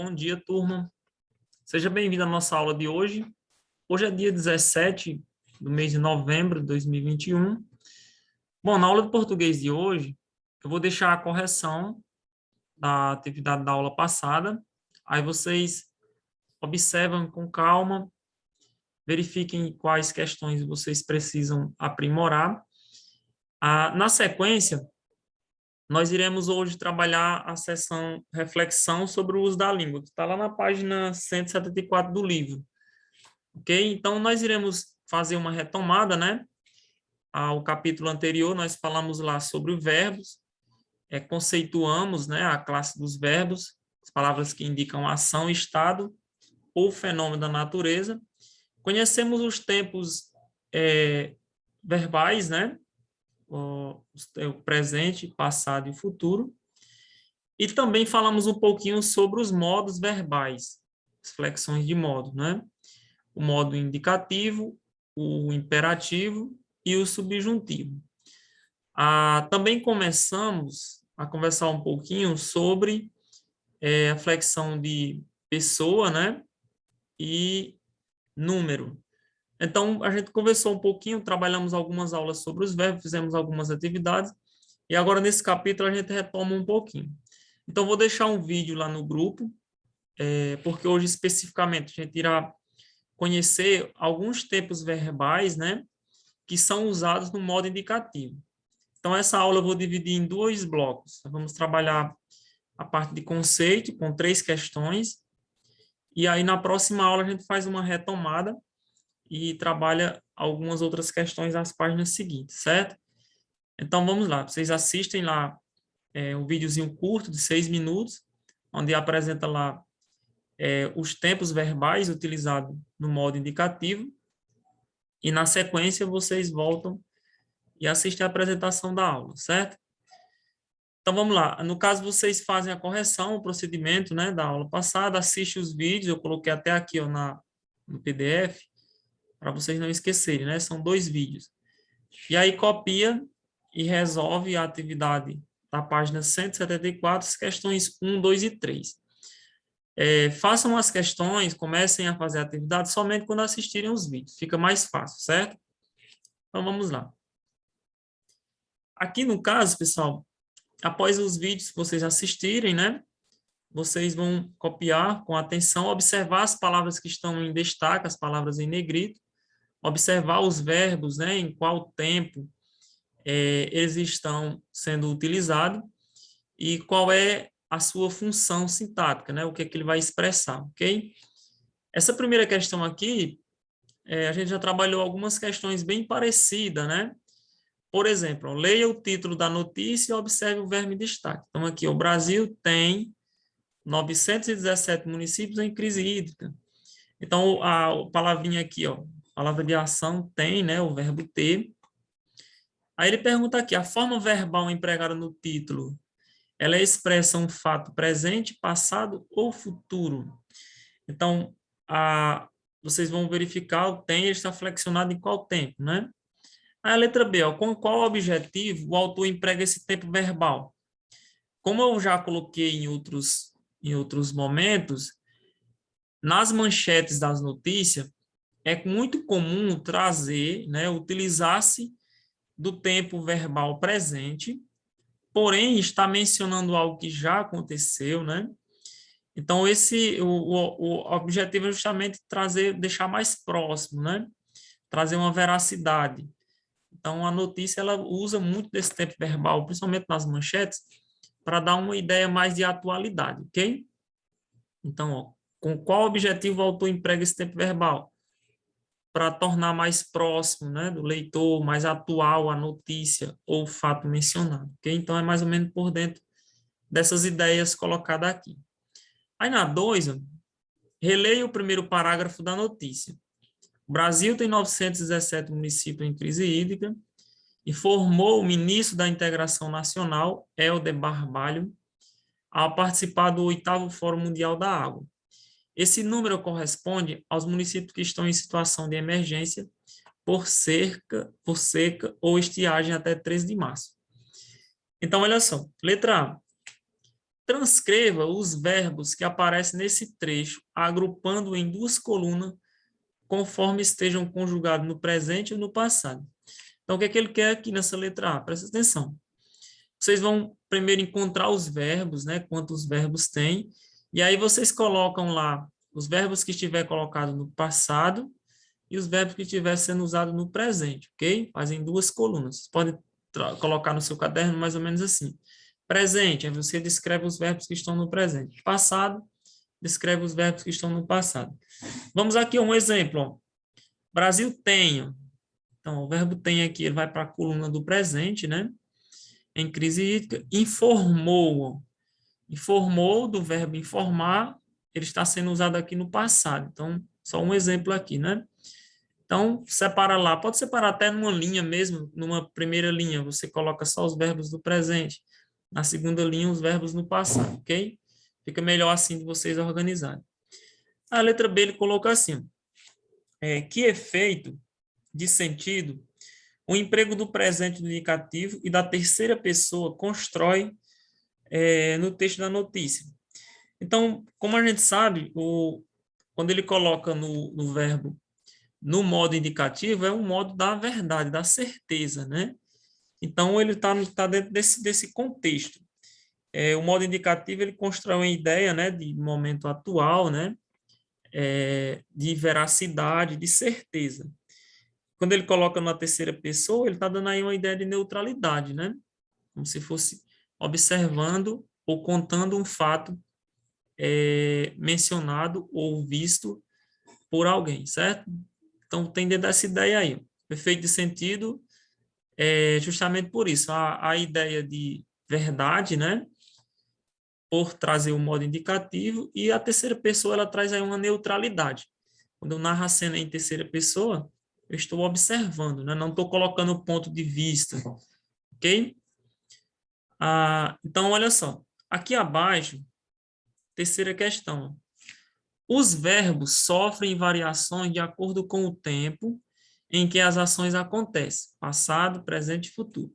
Bom dia, turma. Seja bem-vindo à nossa aula de hoje. Hoje é dia 17 do mês de novembro de 2021. Bom, na aula de português de hoje, eu vou deixar a correção da atividade da aula passada. Aí vocês observam com calma, verifiquem quais questões vocês precisam aprimorar. Na sequência, nós iremos hoje trabalhar a seção reflexão sobre o uso da língua, que está lá na página 174 do livro. Ok? Então, nós iremos fazer uma retomada, né? Ao capítulo anterior, nós falamos lá sobre verbos, conceituamos, né, a classe dos verbos, as palavras que indicam ação, estado ou fenômeno da natureza. Conhecemos os tempos verbais, né? O presente, passado e futuro. E também falamos um pouquinho sobre os modos verbais, as flexões de modo, né? O modo indicativo, o imperativo e o subjuntivo. Também começamos a conversar um pouquinho sobre a flexão de pessoa, né? E número. Então, a gente conversou um pouquinho, trabalhamos algumas aulas sobre os verbos, fizemos algumas atividades, e agora nesse capítulo a gente retoma um pouquinho. Então, vou deixar um vídeo lá no grupo, porque hoje especificamente a gente irá conhecer alguns tempos verbais, né, que são usados no modo indicativo. Então, essa aula eu vou dividir em dois blocos. Vamos trabalhar a parte de conceito, com 3 questões, e aí na próxima aula a gente faz uma retomada e trabalha algumas outras questões nas páginas seguintes, certo? Então, vamos lá. Vocês assistem lá um videozinho curto de 6 minutos, onde apresenta lá os tempos verbais utilizados no modo indicativo, e na sequência vocês voltam e assistem a apresentação da aula, certo? Então, vamos lá. No caso, vocês fazem a correção, o procedimento, né, da aula passada, assistem os vídeos, eu coloquei até aqui, ó, no PDF, para vocês não esquecerem, né? São 2 vídeos. E aí copia e resolve a atividade da página 174, as questões 1, 2 e 3. Façam as questões, comecem a fazer a atividade somente quando assistirem os vídeos. Fica mais fácil, certo? Então, vamos lá. Aqui no caso, pessoal, após os vídeos que vocês assistirem, né? Vocês vão copiar com atenção, observar as palavras que estão em destaque, as palavras em negrito, observar os verbos, né? Em qual tempo eles estão sendo utilizados e qual é a sua função sintática, né? O que é que ele vai expressar, ok? Essa primeira questão aqui, a gente já trabalhou algumas questões bem parecidas, né? Por exemplo, leia o título da notícia e observe o verbo em destaque. Então, aqui, o Brasil tem 917 municípios em crise hídrica. Então, a palavrinha aqui, ó, palavra de ação tem, né, o verbo ter. Aí ele pergunta aqui, a forma verbal empregada no título, ela expressa um fato presente, passado ou futuro? Então, vocês vão verificar o tem está flexionado em qual tempo, né? A letra B, ó, com qual objetivo o autor emprega esse tempo verbal? Como eu já coloquei em outros momentos, nas manchetes das notícias, é muito comum trazer, né, utilizar-se do tempo verbal presente, porém está mencionando algo que já aconteceu, né? Então, o objetivo é justamente deixar mais próximo, né? Trazer uma veracidade. Então, a notícia, ela usa muito desse tempo verbal, principalmente nas manchetes, para dar uma ideia mais de atualidade, ok? Então, ó, com qual objetivo o autor emprega esse tempo verbal? Para tornar mais próximo, né, do leitor, mais atual a notícia ou o fato mencionado, ok? Então, é mais ou menos por dentro dessas ideias colocadas aqui. Aí, na 2, releia o primeiro parágrafo da notícia. O Brasil tem 917 municípios em crise hídrica, informou o ministro da Integração Nacional, Helder Barbalho, ao participar do 8º Fórum Mundial da Água. Esse número corresponde aos municípios que estão em situação de emergência por seca ou estiagem até 13 de março. Então, olha só, letra A. Transcreva os verbos que aparecem nesse trecho, agrupando em 2 colunas, conforme estejam conjugados no presente ou no passado. Então, o que é que ele quer aqui nessa letra A? Presta atenção. Vocês vão primeiro encontrar os verbos, né? Quantos verbos tem. E aí vocês colocam lá os verbos que estiver colocado no passado e os verbos que estiver sendo usado no presente, ok? Fazem 2 colunas. Vocês podem colocar no seu caderno mais ou menos assim. Presente, aí você descreve os verbos que estão no presente. Passado, descreve os verbos que estão no passado. Vamos aqui a um exemplo. Ó. Brasil tenha. Então, o verbo tem aqui, ele vai para a coluna do presente, né? Em crise hídrica. Informou. Informou, do verbo informar, ele está sendo usado aqui no passado. Então, só um exemplo aqui, né? Então, separa lá. Pode separar até numa linha mesmo, numa primeira linha, você coloca só os verbos do presente. Na segunda linha, os verbos no passado, ok? Fica melhor assim de vocês organizarem. A letra B, ele colocou assim. Que efeito de sentido o emprego do presente do indicativo e da terceira pessoa constrói no texto da notícia. Então, como a gente sabe, quando ele coloca no verbo no modo indicativo, é um modo da verdade, da certeza, né? Então, ele tá dentro desse contexto. O modo indicativo, ele constrói uma ideia, né, de momento atual, né? De veracidade, de certeza. Quando ele coloca na terceira pessoa, ele está dando aí uma ideia de neutralidade, né? Como se fosse observando ou contando um fato mencionado ou visto por alguém, certo? Então, tem dentro dessa ideia aí. O efeito de sentido é justamente por isso. A ideia de verdade, né? Por trazer o modo indicativo, e a terceira pessoa, ela traz aí uma neutralidade. Quando eu narro a cena em terceira pessoa, eu estou observando, né? Não estou colocando o ponto de vista, ok? Então, olha só. Aqui abaixo, terceira questão. Os verbos sofrem variações de acordo com o tempo em que as ações acontecem, passado, presente e futuro.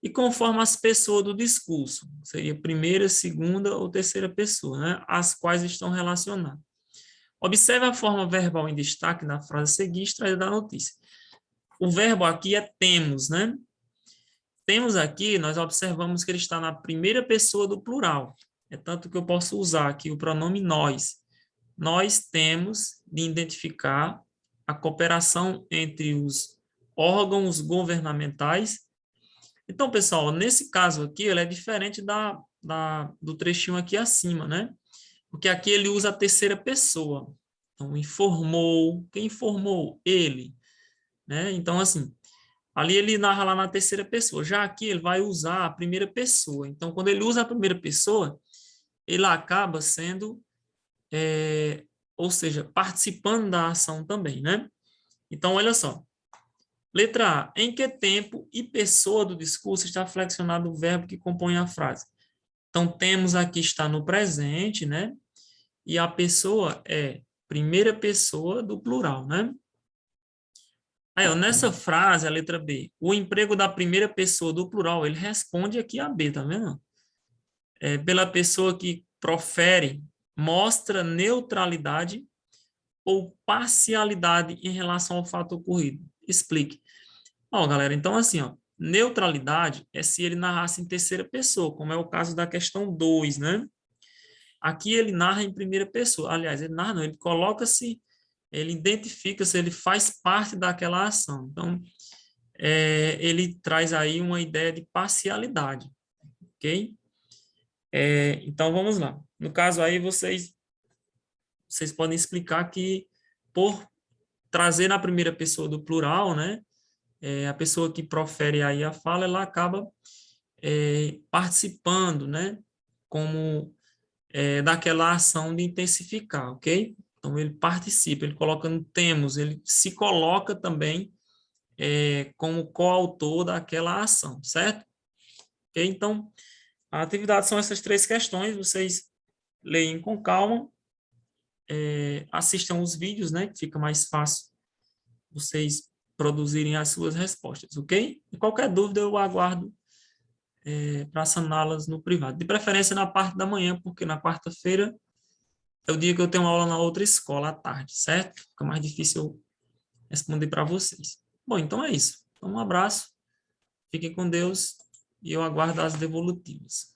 E conforme as pessoas do discurso, seria primeira, segunda ou terceira pessoa, né? As quais estão relacionadas. Observe a forma verbal em destaque na frase seguinte, extraída da notícia. O verbo aqui é temos, né? Temos aqui, nós observamos que ele está na primeira pessoa do plural. É tanto que eu posso usar aqui o pronome nós. Nós temos de identificar a cooperação entre os órgãos governamentais. Então, pessoal, nesse caso aqui, ele é diferente do trechinho aqui acima, né? Porque aqui ele usa a terceira pessoa. Então, informou. Quem informou? Ele. Né? Então, assim, ali ele narra lá na terceira pessoa. Já aqui ele vai usar a primeira pessoa. Então, quando ele usa a primeira pessoa, ele acaba sendo, ou seja, participando da ação também, né? Então, olha só. Letra A. Em que tempo e pessoa do discurso está flexionado o verbo que compõe a frase? Então, temos aqui está no presente, né? E a pessoa é primeira pessoa do plural, né? Aí, ó, nessa frase, a letra B, o emprego da primeira pessoa do plural, ele responde aqui a B, tá vendo? Pela pessoa que profere, mostra neutralidade ou parcialidade em relação ao fato ocorrido. Explique. Ó, galera, então assim, ó, neutralidade é se ele narrasse em terceira pessoa, como é o caso da questão 2, né? Aqui ele narra em primeira pessoa. Aliás, ele narra não, ele coloca-se, ele identifica-se, ele faz parte daquela ação. Então, ele traz aí uma ideia de parcialidade, ok? Então, vamos lá. No caso aí, vocês podem explicar que por trazer na primeira pessoa do plural, né? A pessoa que profere aí a fala, ela acaba participando, né? Como daquela ação de intensificar, ok? Então, ele participa, ele coloca no temos, ele se coloca também como coautor daquela ação, certo? Ok? Então, a atividade são essas 3 questões, vocês leem com calma, assistam os vídeos, né? Que fica mais fácil vocês produzirem as suas respostas, ok? E qualquer dúvida eu aguardo para saná-las no privado. De preferência na parte da manhã, porque na quarta-feira é o dia que eu tenho aula na outra escola à tarde, certo? Fica mais difícil eu responder para vocês. Bom, então é isso. Então, um abraço, fiquem com Deus e eu aguardo as devolutivas.